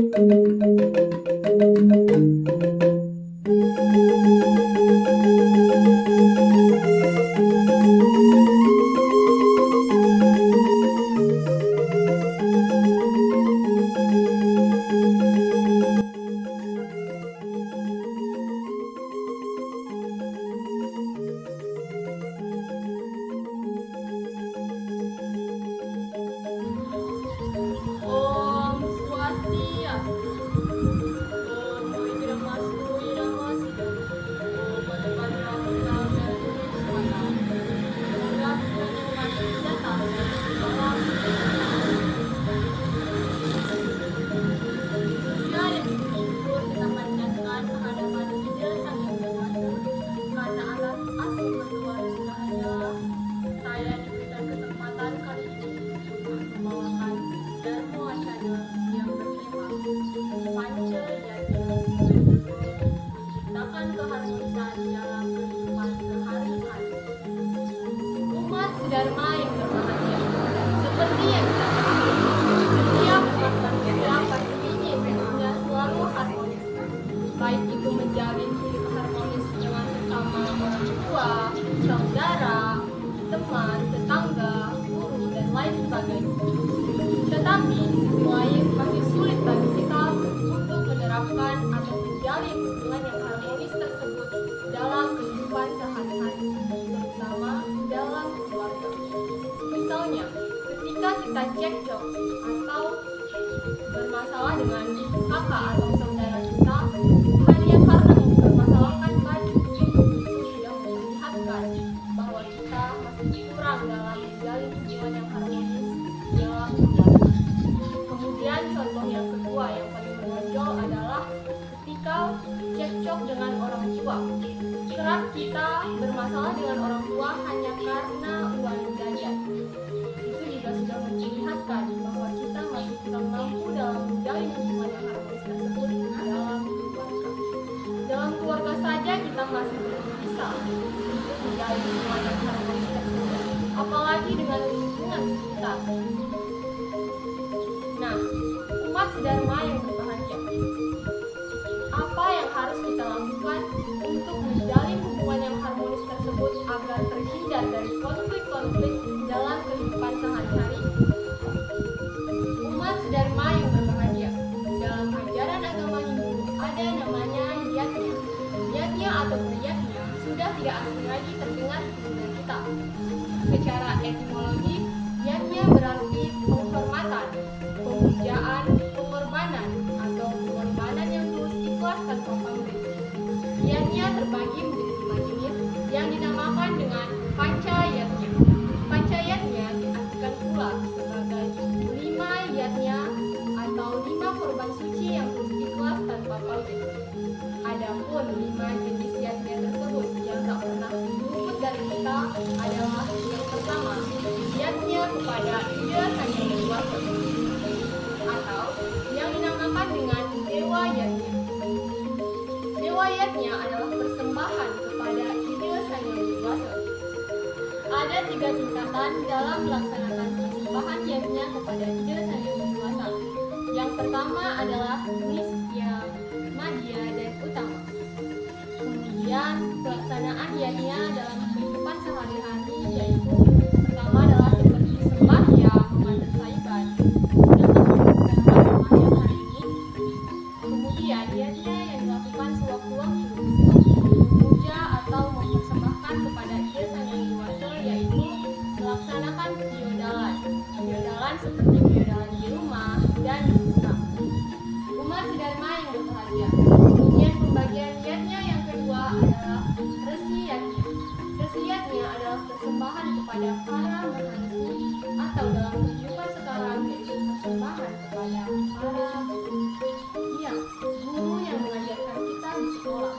Om Swastiastu. Om Wiramastru Wiramasiddha. Om Adipati Raja Indonesia. Semoga penyembuhan datang dari dalam puja dan syukur kita panjatkan kehadiran Ida Sang Yang Widi Wasa, karena atas asuh luar biasa saya diberikan kesempatan kali ini untuk membawakan dharma wacana yang bertema Panca Yatna, menciptakan keharmonisan dalam kehidupan sehari-hari. Umat sedharma yang berbahagia, seperti yang kita ketahui, setiap umat manusia pasti ingin hidupnya selalu harmonis, baik itu menjalin hidup harmonis dengan sesama orang tua, saudara, teman, tetangga, guru, dan lain sebagainya. Tetapi di sisi lain masih sulit bagi kita untuk menerapkan atau menjalin hubungan yang harmonis tersebut dalam kehidupan sehari-hari, terutama dalam keluarga. Misalnya, ketika kita cekcok atau bermasalah dengan kakak atau saudara kita, hanya karena mempermasalahkan baju, itu sudah memperlihatkan bahwa kita masih kurang dalam menjalin hubungan yang harmonis dalam keluarga. Kemudian contoh yang kedua yang paling menonjol adalah ketika cekcok dengan orang tua. Kerap kita bermasalah dengan orang tua hanya karena uang jajan. Itu juga sudah memperlihatkan bahwa kita masih kurang mampu dalam menjalin hubungan yang harmonis tersebut dalam keluarga. Dalam keluarga saja kita masih belum bisa untuk menjalin hubungan yang harmonis tersebut, apalagi dengan lingkungan sekitar. Nah, umat sedharma yang berbahagia, apa yang harus kita lakukan untuk menjalin hubungan yang harmonis tersebut agar terhindar dari konflik-konflik dalam kehidupan sehari-hari? Umat sedharma yang berbahagia, dalam ajaran agama Hindu ada namanya yatnya. Yatnya atau priyatnya sudah tidak asing lagi terdengar di dunia kita. Secara etimologi, yatnya berarti penghormatan, pemujaan, pengorbanan, atau pengorbanan yang tulus ikhlas tanpa pamrih. Yatnya terbagi menjadi 5 jenis yang dinamakan dengan pancayatnya. Pancayatnya diartikan pula sebagai 5 yatnya atau 5 korban suci yang tulus ikhlas tanpa pamrih. Adapun 5 jenis yatnya tersebut yang tak pernah luput dari kita adalah yang pertama, yatnya kepada Ida Sang Yang Widi Wasa, atau yang dinamakan dengan Dewa Yatnya. Dewa Yatnya adalah persembahan kepada Ida Sang Yang Widi Wasa. Ada 3 tingkatan dalam melaksanakan persembahan yatnya kepada Ida Sang Yang Widi Wasa. Yang pertama adalah Nistya, Madhya, dan Utama. Kemudian pelaksanaan yatnya dalam kehidupan sehari-hari yaitu pertama adalah seperti sembahyang, mengatur saiban, sembahyang hari ini. Kemudian yatnya yang dilakukan sewaktu-waktu untuk memuja atau mempersembahkan kepada Ida Sang Yang Widi Wasa yaitu melaksanakan piodalan. Piodalan seperti piodalan di rumah dan di rumah. Umat sedharma yang berbahagia. Kemudian pembagian yatnya yang kedua adalah resi yatnya. Resi yatnya adalah persembahan kepada para mahanismu atau dalam kehidupan sekarang yaitu persembahan kepada para guru yang mengajarkan kita di sekolah.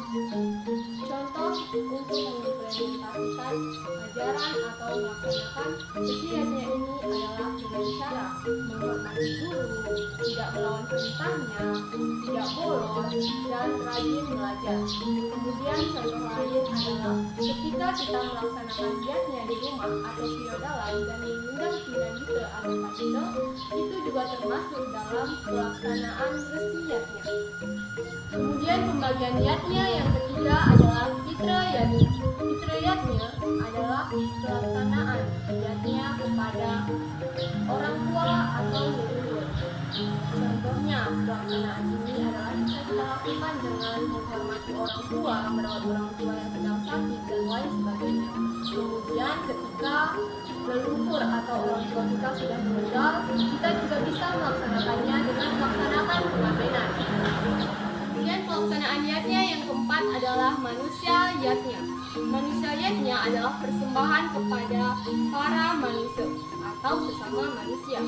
Contoh untuk mengimplementasikan ajaran atau melaksanakan resi yatnya ini adalah dengan cara menghormati guru, tidak melawan perintahnya, tidak bolos, dan rajin belajar. Kemudian contoh lain adalah ketika kita melaksanakan yatnya di rumah atau piodalan dan mengundang pinagita atau patita, itu juga termasuk dalam dalam pelaksanaan resmiyatnya. Kemudian pembagian yatnya yang ketiga adalah fitra yatnya. Fitra yatnya adalah pelaksanaan yatnya kepada orang tua atau leluhur. Contohnya, pelaksanaan ini adalah bisa kita lakukan dengan menghormati orang tua, merawat orang tua yang sedang sakit, dan lain sebagainya. Kemudian ketika leluhur atau orang tua kita sudah meninggal, kita juga bisa melaksanakannya dengan melaksanakan pengabenan. Kemudian pelaksanaan yatnya yang keempat adalah manusia yatnya. Manusia yatnya adalah persembahan kepada para manusia atau sesama manusia.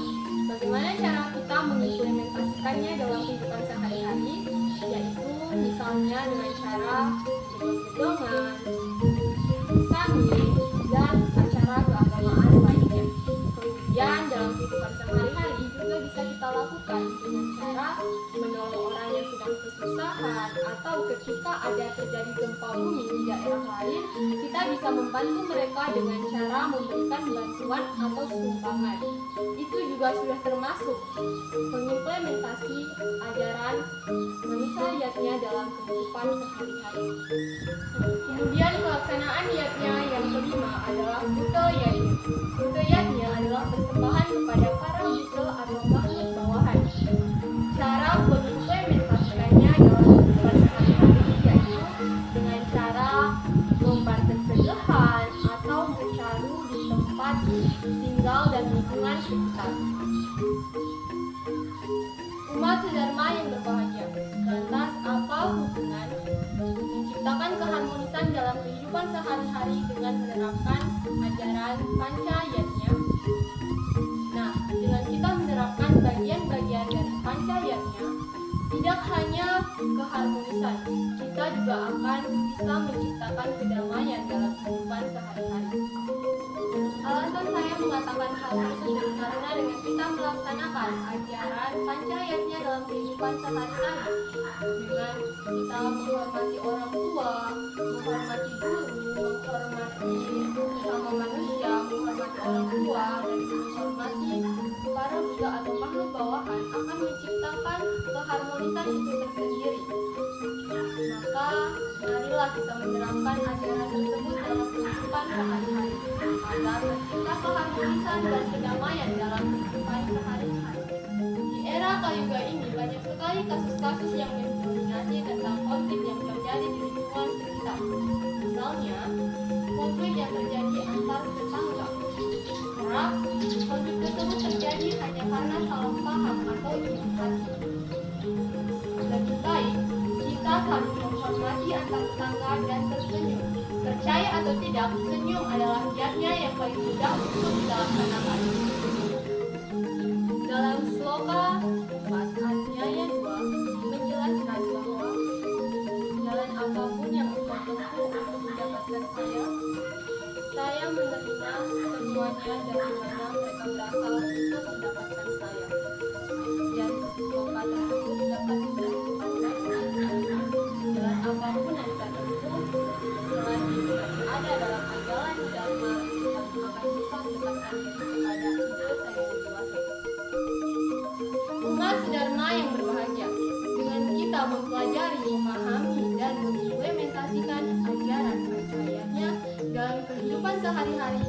Bagaimana cara kita mengimplementasikannya dalam kehidupan sehari-hari? Yaitu misalnya dengan cara gedong-gedongan, sami, dan acara keagamaan lainnya. Kemudian dalam kehidupan sehari-hari juga bisa kita lakukan dengan cara menolong orang yang sedang kesusahan, atau ketika ada terjadi gempa bumi di daerah lain, kita bisa membantu mereka dengan cara memberikan bantuan atau sumbangan. Itu juga sudah termasuk mengimplementasi ajaran manusia yatnya dalam kehidupan sehari-hari. Kemudian pelaksanaan yatnya yang kelima adalah buta yatnya. Buta yatnya adalah persembahan kepada para buta atau makhluk bawahan. Cara mengimplementasikannya dalam kehidupan sehari-hari yaitu dengan cara membantu pencegahan atau mencari di tempat tinggal dan lingkungan sekitar. Umat sedharma yang berbahagia, lantas apa hubungan menciptakan keharmonisan dalam kehidupan sehari-hari dengan menerapkan ajaran Pancayatnya? Nah, dengan kita menerapkan bagian-bagian dari Pancayatnya, tidak hanya keharmonisan, kita juga akan bisa menciptakan kedamaian dalam kehidupan sehari-hari. Alasan saya mengatakan hal tersebut karena dengan kita melaksanakan ajaran Pancayatnya dalam kehidupan sehari-hari, dengan kita menghormati orang tua, menghormati guru, menghormati sesama manusia, menghormati orang tua, dan menghormati para budak atau makhluk bawahan, akan menciptakan keharmonisan itu tersendiri. Maka marilah kita menerapkan ajaran tersebut dalam kehidupan sehari-hari agar tercipta keharmonisan dan kedamaian dalam kehidupan sehari-hari. Di era Kayuga ini banyak sekali kasus-kasus yang mendominasi tentang konflik yang terjadi di lingkungan sekitar. Misalnya, konflik yang terjadi antar tetangga. Kerap, konflik tersebut terjadi hanya karena salah paham atau iri hati. Lebih baik kita saling menghormati antar tetangga dan tersenyum. Percaya atau tidak, senyum adalah yatnya yang paling mudah untuk dilaksanakan. Dalam sloka 4 Adnyaya 2 menjelaskan bahwa jalan apapun yang engkau tempuh untuk mendapatkan saya menerima semuanya dari mana mereka berasal untuk mendapatkan saya. Dari sloka tersebut dapat disimpulkan jalan apapun yang kita tempuh selagi ada dalam ajaran Dharma, kita akan bisa mendapatkan kepada ide saya dewasa. Umat sedharma yang berbahagia, dengan kita mempelajari, memahami, dan mengimplementasikan ajaran Pancayatnya dalam kehidupan sehari-hari,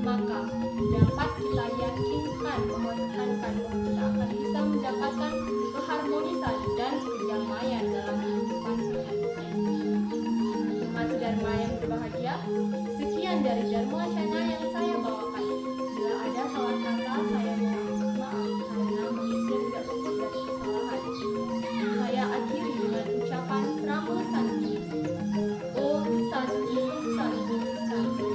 maka dapat kita yakinkan bahwa kita akan bisa mendapatkan keharmonisan dan kedamaian dalam kehidupan sehari-hari. Umat sedharma yang berbahagia, sekian dari Dharma Wacana yang saya bawakan. Bila ada salah kata, saya mohon maaf karena manusia tidak luput dari kesalahan. Saya akhiri dengan ucapan Namo Santi. Om Santi Santi Santi.